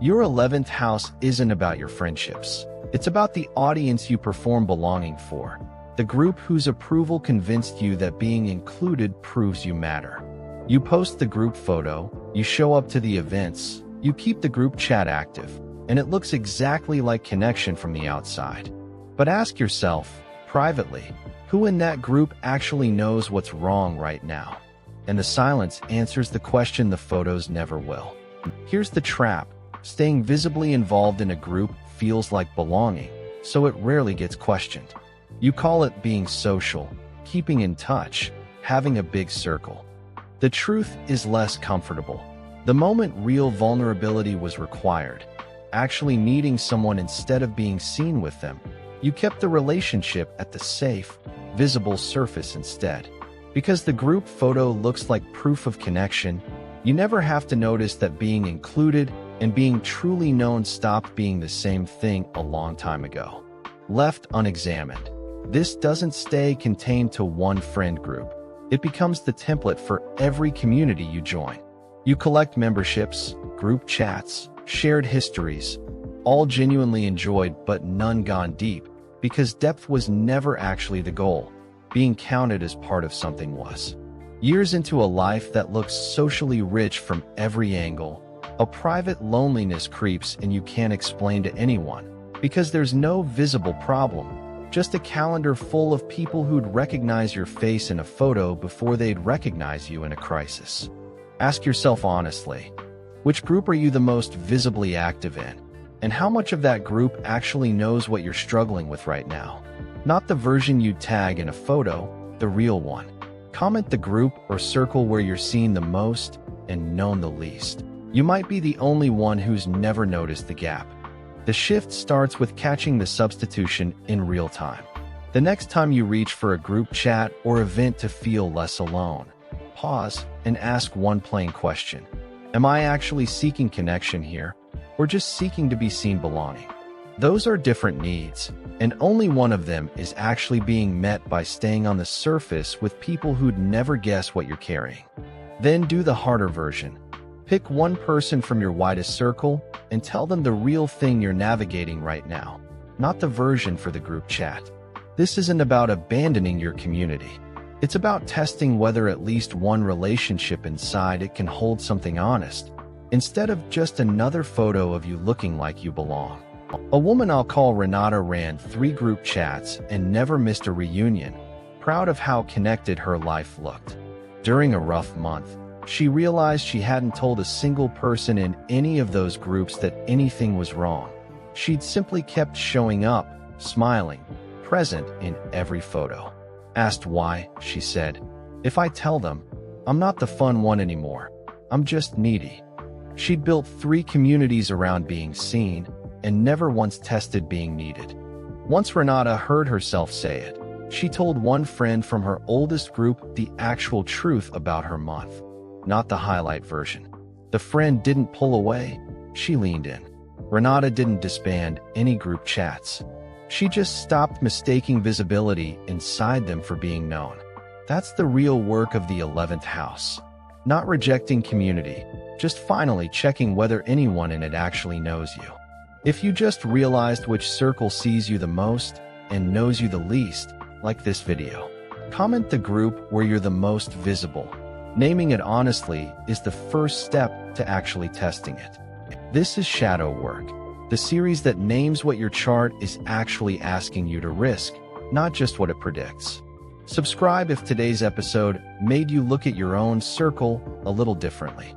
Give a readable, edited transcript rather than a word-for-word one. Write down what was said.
Your 11th house isn't about your friendships. It's about the audience you perform belonging for, the group whose approval convinced you that being included proves you matter. You post the group photo, you show up to the events, you keep the group chat active, and it looks exactly like connection from the outside. But ask yourself, privately, who in that group actually knows what's wrong right now? And the silence answers the question the photos never will. Here's the trap. Staying visibly involved in a group feels like belonging, so it rarely gets questioned. You call it being social, keeping in touch, having a big circle. The truth is less comfortable. The moment real vulnerability was required, actually meeting someone instead of being seen with them, you kept the relationship at the safe, visible surface instead. Because the group photo looks like proof of connection, you never have to notice that being included and being truly known stopped being the same thing a long time ago. Left unexamined, this doesn't stay contained to one friend group. It becomes the template for every community you join. You collect memberships, group chats, shared histories, all genuinely enjoyed but none gone deep, because depth was never actually the goal. Being counted as part of something was. Years into a life that looks socially rich from every angle, a private loneliness creeps and you can't explain to anyone, because there's no visible problem, just a calendar full of people who'd recognize your face in a photo before they'd recognize you in a crisis. Ask yourself honestly, which group are you the most visibly active in? And how much of that group actually knows what you're struggling with right now? Not the version you tag in a photo, the real one. Comment the group or circle where you're seen the most and known the least. You might be the only one who's never noticed the gap. The shift starts with catching the substitution in real time. The next time you reach for a group chat or event to feel less alone, pause and ask one plain question. Am I actually seeking connection here, or just seeking to be seen belonging? Those are different needs, and only one of them is actually being met by staying on the surface with people who'd never guess what you're carrying. Then do the harder version. Pick one person from your widest circle and tell them the real thing you're navigating right now, not the version for the group chat. This isn't about abandoning your community. It's about testing whether at least one relationship inside it can hold something honest, instead of just another photo of you looking like you belong. A woman I'll call Renata ran 3 group chats and never missed a reunion, proud of how connected her life looked. During a rough month, she realized she hadn't told a single person in any of those groups that anything was wrong. She'd simply kept showing up, smiling, present in every photo. Asked why, she said, "If I tell them, I'm not the fun one anymore. I'm just needy." She'd built 3 communities around being seen and never once tested being needed. Once Renata heard herself say it, she told one friend from her oldest group the actual truth about her month, not the highlight version. The friend didn't pull away, she leaned in. Renata didn't disband any group chats. She just stopped mistaking visibility inside them for being known. That's the real work of the 11th house. Not rejecting community, just finally checking whether anyone in it actually knows you. If you just realized which circle sees you the most and knows you the least, like this video, comment the group where you're the most visible. Naming it honestly is the first step to actually testing it. This is Shadow Work, the series that names what your chart is actually asking you to risk, not just what it predicts. Subscribe if today's episode made you look at your own circle a little differently.